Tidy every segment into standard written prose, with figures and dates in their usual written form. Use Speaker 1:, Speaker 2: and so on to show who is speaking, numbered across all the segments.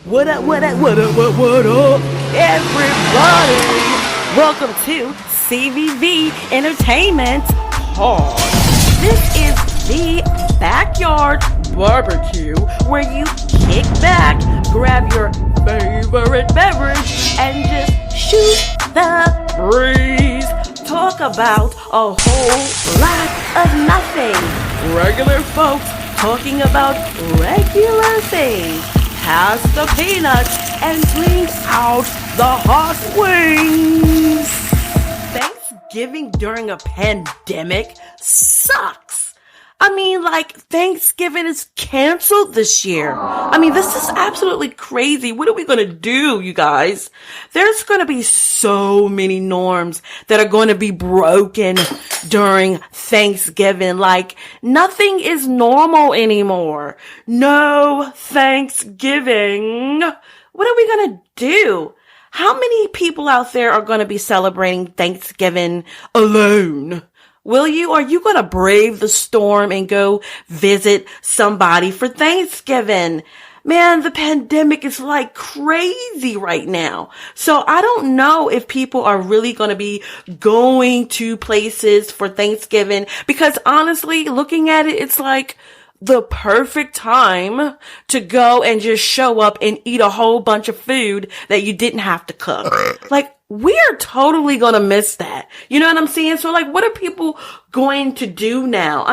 Speaker 1: What up, everybody? Welcome to CVV Entertainment Pod. This is the backyard barbecue where you kick back, grab your favorite beverage, and just shoot the breeze. Talk about a whole lot of nothing. Regular folks talking about regular things. Pass the peanuts and bring out the hot wings. Thanksgiving during a pandemic sucks. Thanksgiving is canceled this year. This is absolutely crazy. What are we going to do, you guys? There's going to be so many norms that are going to be broken during Thanksgiving. Nothing is normal anymore. No Thanksgiving. What are we going to do? How many people out there are going to be celebrating Thanksgiving alone? Will you? Are you going to brave the storm and go visit somebody for Thanksgiving? Man, the pandemic is like crazy right now. So I don't know if people are really going to be going to places for Thanksgiving because honestly, looking at it, it's like the perfect time to go and just show up and eat a whole bunch of food that you didn't have to cook. We are totally going to miss that. You know what I'm saying? So what are people going to do now?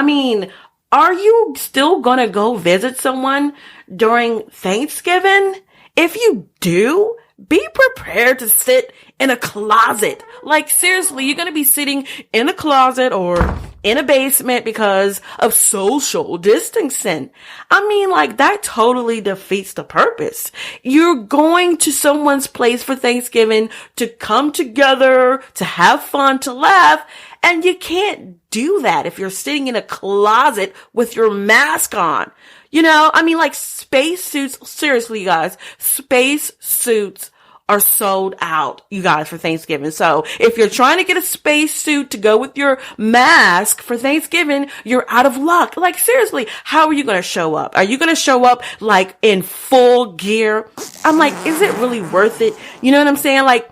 Speaker 1: Are you still going to go visit someone during Thanksgiving? If you do, be prepared to sit in a closet. Seriously, you're going to be sitting in a closet or in a basement because of social distancing. That totally defeats the purpose. You're going to someone's place for Thanksgiving to come together, to have fun, to laugh, and you can't do that if you're sitting in a closet with your mask on. Space suits, seriously, you guys, space suits are sold out, you guys, for Thanksgiving. So if you're trying to get a space suit to go with your mask for Thanksgiving, you're out of luck. Seriously, how are you going to show up? Are you going to show up in full gear? Is it really worth it? You know what I'm saying?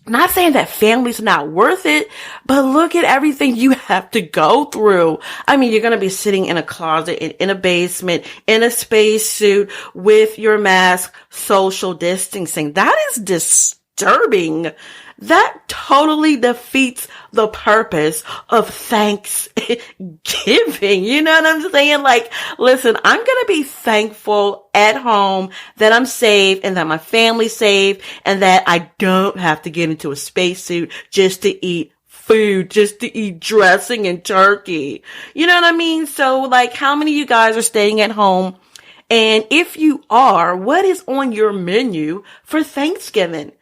Speaker 1: Not saying that family's not worth it, but look at everything you have to go through. You're going to be sitting in a closet, in a basement, in a space suit with your mask, social distancing. That is disturbing. That totally defeats the purpose of Thanksgiving. You know what I'm saying? Listen, I'm going to be thankful at home that I'm safe and that my family's safe and that I don't have to get into a spacesuit just to eat food, just to eat dressing and turkey. You know what I mean? So how many of you guys are staying at home? And if you are, what is on your menu for Thanksgiving?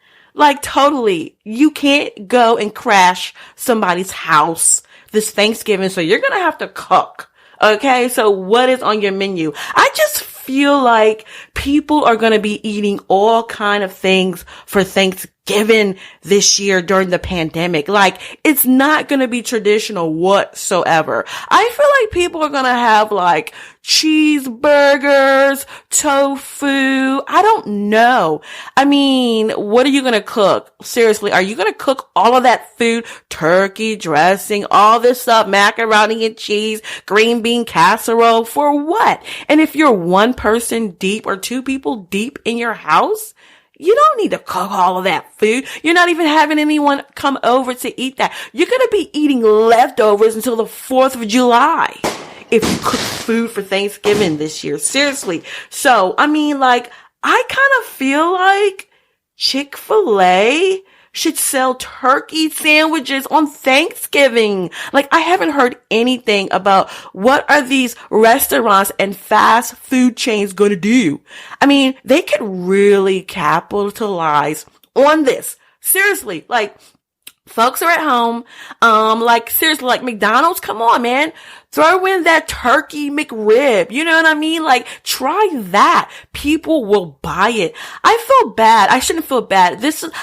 Speaker 1: Totally, you can't go and crash somebody's house this Thanksgiving, so you're gonna have to cook. Okay, so what is on your menu? I just feel like people are gonna be eating all kind of things for Thanksgiving this year during the pandemic. It's not gonna be traditional whatsoever. I feel like people are gonna have cheeseburgers, tofu. I don't know. What are you going to cook? Seriously, are you going to cook all of that food? Turkey, dressing, all this stuff, macaroni and cheese, green bean casserole for what? And if you're one person deep or two people deep in your house, you don't need to cook all of that food. You're not even having anyone come over to eat that. You're going to be eating leftovers until the 4th of July. If you cook food for Thanksgiving this year. Seriously. So, I kind of feel like Chick-fil-A should sell turkey sandwiches on Thanksgiving. I haven't heard anything about what are these restaurants and fast food chains going to do. They could really capitalize on this. Seriously, folks are at home. Seriously, McDonald's, come on, man. Throw in that turkey McRib. You know what I mean? Try that. People will buy it. I feel bad. I shouldn't feel bad.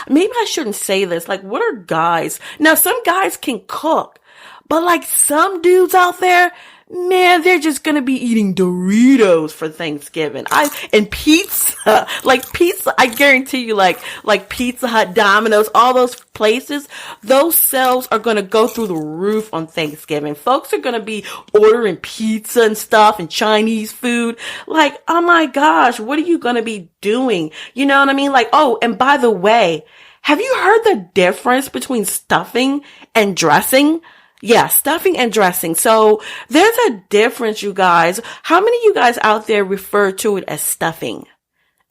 Speaker 1: Maybe I shouldn't say this. What are guys? Now, some guys can cook, but some dudes out there, man, they're just gonna be eating Doritos for Thanksgiving. And pizza, like pizza, I guarantee you, like Pizza Hut, Domino's, all those places, those sales are gonna go through the roof on Thanksgiving. Folks are gonna be ordering pizza and stuff and Chinese food. Like, oh my gosh, what are you gonna be doing? You know what I mean? Like, oh, and by the way, have you heard the difference between stuffing and dressing? Yeah, stuffing and dressing. So there's a difference, you guys. How many of you guys out there refer to it as stuffing?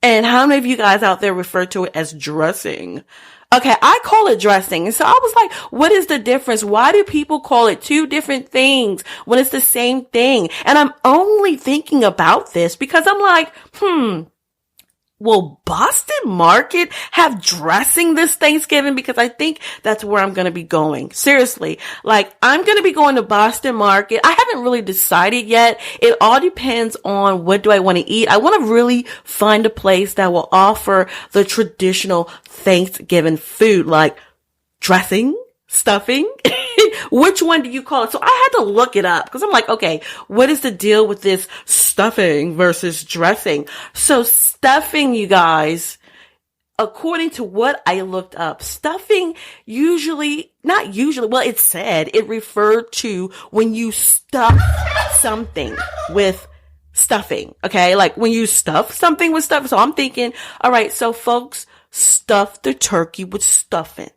Speaker 1: And how many of you guys out there refer to it as dressing? Okay, I call it dressing. And so I was like, what is the difference? Why do people call it two different things when it's the same thing? And I'm only thinking about this because I'm like, will Boston Market have dressing this Thanksgiving? Because I think that's where I'm going to be going. Seriously. Like, I'm going to be going to Boston Market. I haven't really decided yet. It all depends on what do I want to eat. I want to really find a place that will offer the traditional Thanksgiving food, like dressing, stuffing. Which one do you call it? So I had to look it up because I'm like, okay, what is the deal with this stuffing versus dressing? So stuffing, you guys, according to what I looked up, stuffing it said it referred to when you stuff something with stuffing. Okay. Like when you stuff something with stuff. So I'm thinking, all right, so folks stuff the turkey with stuffing.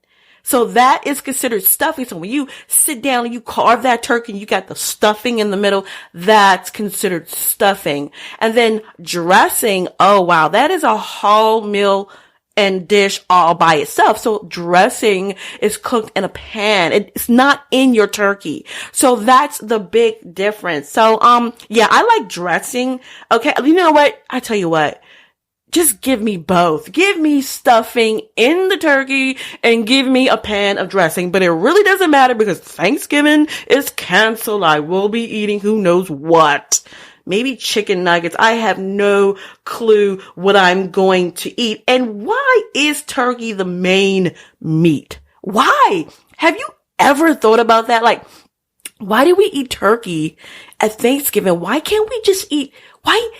Speaker 1: So that is considered stuffing. So when you sit down and you carve that turkey and you got the stuffing in the middle, that's considered stuffing. And then dressing, oh wow, that is a whole meal and dish all by itself. So dressing is cooked in a pan. It's not in your turkey. So that's the big difference. So, yeah, I like dressing. Okay. You know what? I tell you what. Just give me both. Give me stuffing in the turkey and give me a pan of dressing. But it really doesn't matter because Thanksgiving is canceled. I will be eating who knows what. Maybe chicken nuggets. I have no clue what I'm going to eat. And why is turkey the main meat? Why? Have you ever thought about that? Like, why do we eat turkey at Thanksgiving? Why can't we just eat? Why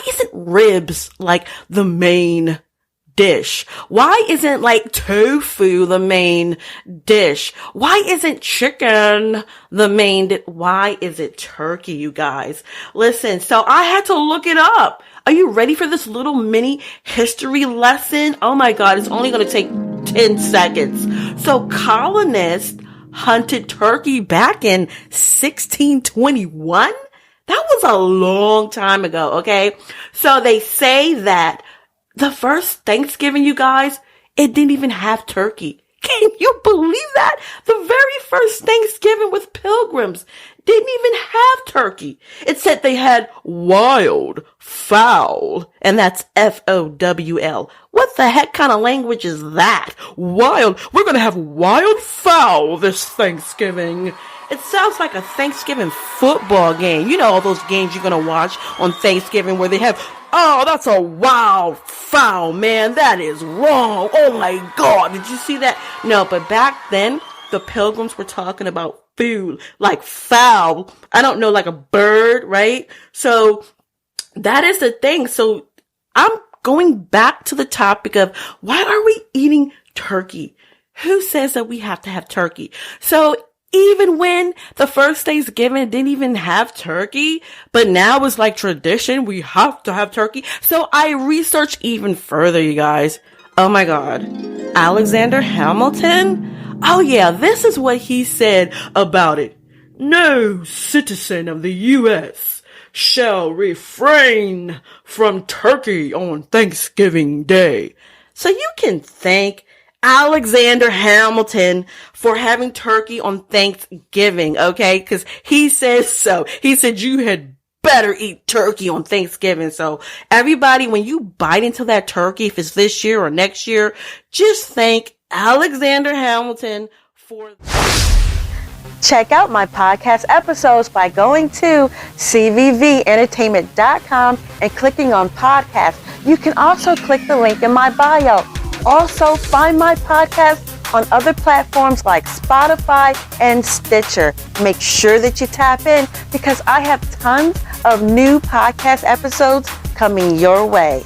Speaker 1: isn't ribs like the main dish? Why isn't like tofu the main dish? Why isn't chicken the main dish? Why is it turkey, you guys? Listen, so I had to look it up. Are you ready for this little mini history lesson? Oh my God, it's only going to take 10 seconds. So colonists hunted turkey back in 1621? That was a long time ago, okay? So they say that the first Thanksgiving, you guys, it didn't even have turkey. Can you believe that? The very first Thanksgiving with Pilgrims didn't even have turkey. It said they had wild fowl, and that's F-O-W-L. What the heck kind of language is that? Wild. We're going to have wild fowl this Thanksgiving. It sounds like a Thanksgiving football game. You know, all those games you're going to watch on Thanksgiving where they have, oh, that's a wild fowl, man. That is wrong. Oh my God. Did you see that? No, but back then, the Pilgrims were talking about food, like fowl. I don't know, like a bird, right? So that is the thing. So I'm going back to the topic of why are we eating turkey? Who says that we have to have turkey? So even when the first Thanksgiving didn't even have turkey, but now it's like tradition, we have to have turkey. So I researched even further, you guys. Oh my God. Alexander Hamilton? Oh yeah, this is what he said about it. No citizen of the U.S. shall refrain from turkey on Thanksgiving Day. So you can thank Alexander Hamilton for having turkey on Thanksgiving, okay? Because he says so. He said you had better eat turkey on Thanksgiving. So everybody, when you bite into that turkey, if it's this year or next year, just thank Alexander Hamilton for... Check out my podcast episodes by going to cvventertainment.com and clicking on podcast. You can also click the link in my bio. Also, find my podcast on other platforms like Spotify and Stitcher. Make sure that you tap in because I have tons of new podcast episodes coming your way.